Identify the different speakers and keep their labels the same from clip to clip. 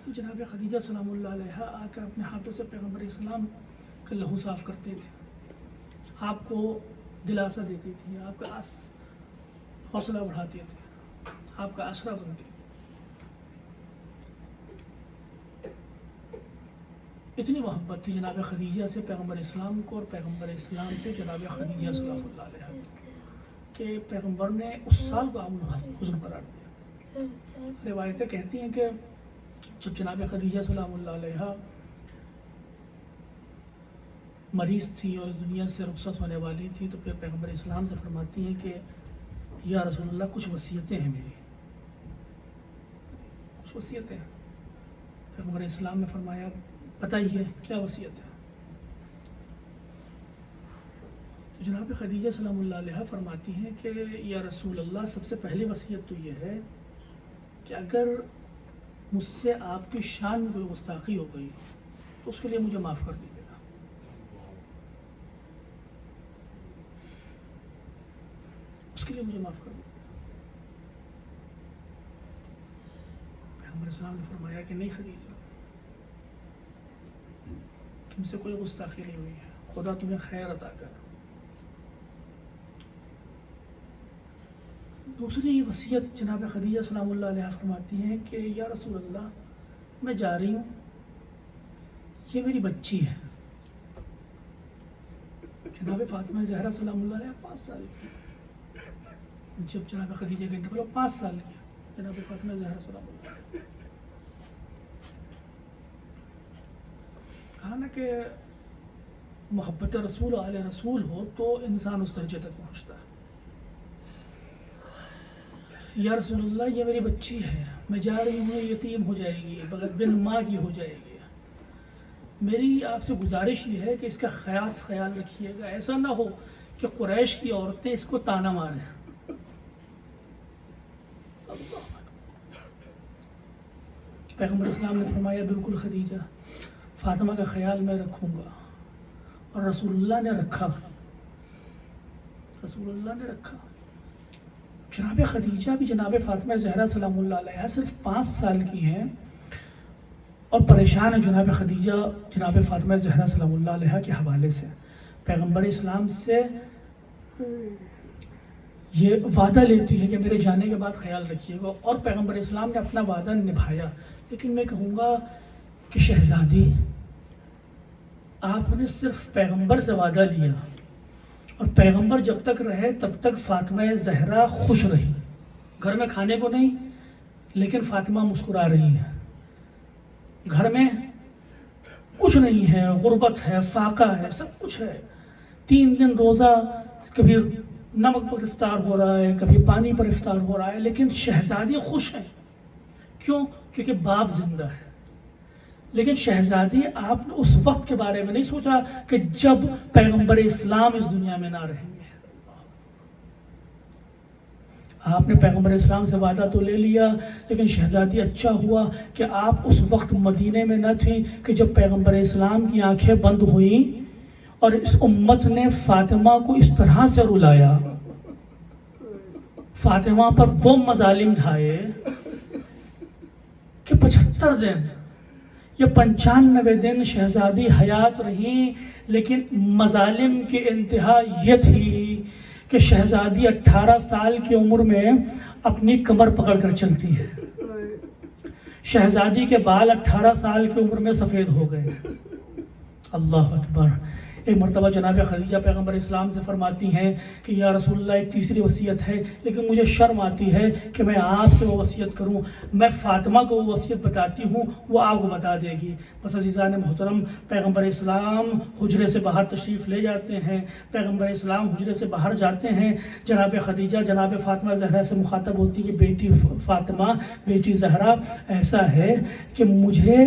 Speaker 1: تو جناب خدیجہ سلام اللہ علیہ آ کر اپنے ہاتھوں سے پیغمبر اسلام کا لہو صاف کرتے تھے، آپ کو دلاسا دیتی تھی، آپ کا حوصلہ بڑھاتے تھے، آپ کا آسرا بنتے تھے۔ اتنی محبت تھی جناب خدیجہ سے پیغمبر اسلام کو اور پیغمبر اسلام سے جناب خدیجہ سلام اللہ علیہ کہ پیغمبر نے اس سال کو امن و حزن قرار دیا۔ روایتیں کہتی ہیں کہ جب جناب خدیجہ سلام اللہ علیہ مریض تھی اور اس دنیا سے رخصت ہونے والی تھی تو پھر پیغمبر اسلام سے فرماتی ہیں کہ یا رسول اللہ کچھ وصیتیں ہیں میری، کچھ وصیتیں ہیں۔ پیغمبر اسلام نے فرمایا بتائیے کیا وصیت ہے؟ تو جناب خدیجہ سلام اللہ علیہ فرماتی ہیں کہ یا رسول اللہ سب سے پہلی وصیت تو یہ ہے کہ اگر مجھ سے آپ کی شان میں کوئی گستاخی ہو گئی تو اس کے لیے مجھے معاف کر دیجیے گا۔ اس کے لیے مجھے معاف کر دیجیے گا۔ پیغمبر اسلام نے فرمایا کہ نہیں خدیجہ، تم سے کوئی گستاخی نہیں ہوئی ہے، خدا تمہیں خیر عطا کر۔ دوسری وصیت جناب خدیجہ سلام اللہ علیہ فرماتی ہیں کہ یا رسول اللہ میں جا رہی ہوں، یہ میری بچی ہے۔ جناب فاطمہ زہرا سلام اللہ علیہ 5 سال کی، جب جناب خدیجہ کا انتقال 5 سال کی، جناب فاطمہ زہرا سلام اللہ علیہ کہا نا کہ محبت رسول و آل رسول ہو تو انسان اس درجے تک پہنچتا ہے۔ یا رسول اللہ یہ میری بچی ہے، میں جا رہی ہوں، یتیم ہو جائے گی، بن ماں کی ہو جائے گی، میری آپ سے گزارش یہ ہے کہ اس کا خیال رکھیے گا، ایسا نہ ہو کہ قریش کی عورتیں اس کو تانا ماریں۔ پیغمبر اسلام نے فرمایا بالکل خدیجہ، فاطمہ کا خیال میں رکھوں گا، اور رسول اللہ نے رکھا، رسول اللہ نے رکھا۔ جناب خدیجہ بھی جناب فاطمہ زہرا سلام اللہ علیہ صرف 5 سال کی ہیں اور پریشان ہیں جناب خدیجہ جناب فاطمہ زہرا سلام اللہ علیہ کے حوالے سے۔ پیغمبر اسلام سے یہ وعدہ لیتی ہے کہ میرے جانے کے بعد خیال رکھیے گا، اور پیغمبر اسلام نے اپنا وعدہ نبھایا۔ لیکن میں کہوں گا کہ شہزادی، آپ نے صرف پیغمبر سے وعدہ لیا اور پیغمبر جب تک رہے تب تک فاطمہ زہرا خوش رہی، گھر میں کھانے کو نہیں لیکن فاطمہ مسکرا رہی ہے، گھر میں کچھ نہیں ہے، غربت ہے، فاقہ ہے، سب کچھ ہے، 3 دن روزہ، کبھی نمک پر افطار ہو رہا ہے، کبھی پانی پر افطار ہو رہا ہے، لیکن شہزادی خوش ہے۔ کیوں؟ کیونکہ باپ زندہ ہے۔ لیکن شہزادی، آپ نے اس وقت کے بارے میں نہیں سوچا کہ جب پیغمبر اسلام اس دنیا میں نہ رہیں گے۔ آپ نے پیغمبر اسلام سے وعدہ تو لے لیا، لیکن شہزادی اچھا ہوا کہ آپ اس وقت مدینے میں نہ تھی کہ جب پیغمبر اسلام کی آنکھیں بند ہوئیں اور اس امت نے فاطمہ کو اس طرح سے رلایا، فاطمہ پر وہ مظالم ڈھائے کہ 75 دن یا 95 دن شہزادی حیات رہی، لیکن مظالم کی انتہا یہ تھی کہ شہزادی 18 سال کی عمر میں اپنی کمر پکڑ کر چلتی ہے۔ شہزادی کے بال 18 سال کی عمر میں سفید ہو گئے۔ اللہ اکبر۔ ایک مرتبہ جناب خدیجہ پیغمبر اسلام سے فرماتی ہیں کہ یا رسول اللہ ایک تیسری وصیت ہے، لیکن مجھے شرم آتی ہے کہ میں آپ سے وہ وصیت کروں، میں فاطمہ کو وہ وصیت بتاتی ہوں، وہ آپ کو بتا دے گی۔ بس عزیزان محترم، پیغمبر اسلام حجرے سے باہر تشریف لے جاتے ہیں، پیغمبر اسلام حجرے سے باہر جاتے ہیں، جناب خدیجہ جناب فاطمہ زہرا سے مخاطب ہوتی کہ بیٹی فاطمہ، بیٹی زہرا، ایسا ہے کہ مجھے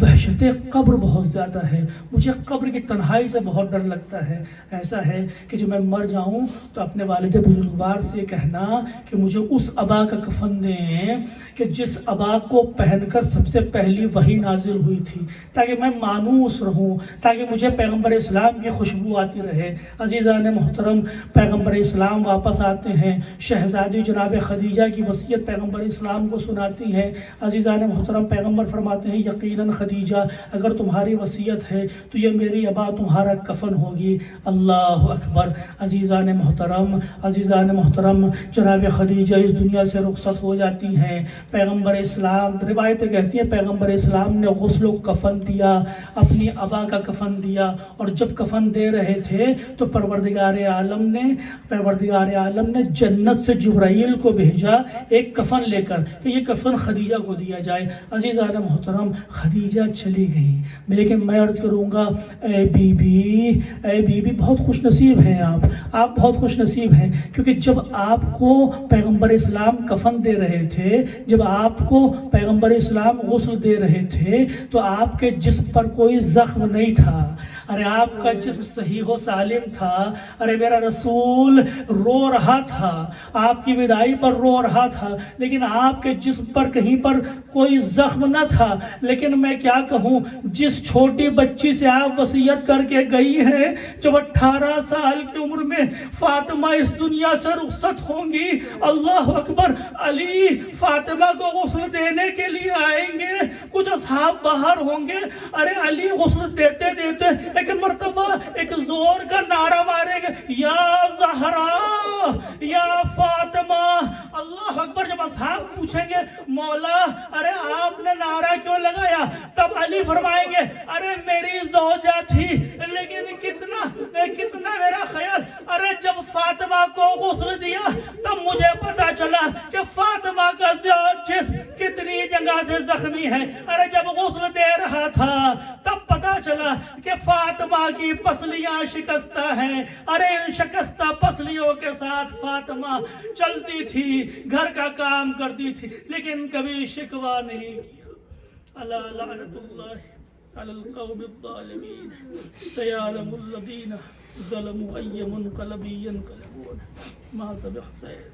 Speaker 1: وحشت قبر بہت زیادہ ہے، مجھے قبر کی تنہائی سے بہت ڈر لگتا ہے، ایسا ہے کہ جب میں مر جاؤں تو اپنے والد بزرگوار سے کہنا کہ مجھے اس عبا کا کفن دیں کہ جس ابا کو پہن کر سب سے پہلی وحی نازل ہوئی تھی تاکہ میں مانوس رہوں، تاکہ مجھے پیغمبر اسلام کی خوشبو آتی رہے۔ عزیزان محترم، پیغمبر اسلام واپس آتے ہیں، شہزادی جناب خدیجہ کی وصیت پیغمبر اسلام کو سناتی ہیں۔ عزیزان محترم، پیغمبر فرماتے ہیں یقیناً خدیجہ اگر تمہاری وصیت ہے تو یہ میری ابا تمہارا کفن ہوگی۔ اللہ اکبر۔ عزیزان محترم، جناب خدیجہ اس دنیا سے رخصت ہو جاتی ہیں۔ پیغمبر اسلام، روایتیں کہتی ہیں پیغمبر اسلام نے غسل و کفن دیا، اپنی ابا کا کفن دیا، اور جب کفن دے رہے تھے تو پروردگار عالم نے جنت سے جبرائیل کو بھیجا ایک کفن لے کر کہ یہ کفن خدیجہ کو دیا جائے۔ عزیزان محترم، خدیجہ چلی گئی، لیکن میں عرض کروں گا اے بی بی بہت خوش نصیب ہیں آپ بہت خوش نصیب ہیں، کیونکہ جب آپ کو پیغمبر اسلام کفن دے رہے تھے، جب آپ کو پیغمبر اسلام غسل دے رہے تھے تو آپ کے جسم پر کوئی زخم نہیں تھا، ارے آپ کا جسم صحیح و سالم تھا، ارے میرا رسول رو رہا تھا، آپ کی وداعی پر رو رہا تھا، لیکن آپ کے جسم پر کہیں پر کوئی زخم نہ تھا۔ لیکن میں کیا کہوں، جس چھوٹی بچی سے آپ وصیت کر کے گئی ہیں، جب 18 سال کی عمر میں فاطمہ اس دنیا سے رخصت ہوں گی، اللہ اکبر، علی فاطمہ کو غسل دینے کے لیے آئیں گے، کچھ اصحاب باہر ہوں گے، ارے علی غسل دیتے ایک مرتبہ ایک زور کا نعرہ ماریں گے، یا زہرا یا فاطمہ، اللہ اکبر۔ جب اصحاب پوچھیں گے مولا ارے آپ نے نعرہ کیوں لگایا، تب علی فرمائیں گے ارے میری زوجہ تھی، لیکن کتنا میرا خیال، ارے جب فاطمہ کو غسل دیا تب مجھے پتا چلا کہ فاطمہ کا جسم کتنی جگہ سے زخمی ہے، ارے جب غسل دے رہا تھا تب پتا چلا کہ فاطمہ کی پسلیاں شکستہ ہیں، ارے ان شکستہ پسلیوں کے ساتھ فاطمہ چلتی تھی، گھر کا کام کرتی تھی، لیکن کبھی شکوہ نہیں کیا۔ الا لعنت اللہ علی القوم الظالمین، سیعلم الذین ظلموا ای منقلب ینقلبون۔ مات بحسین۔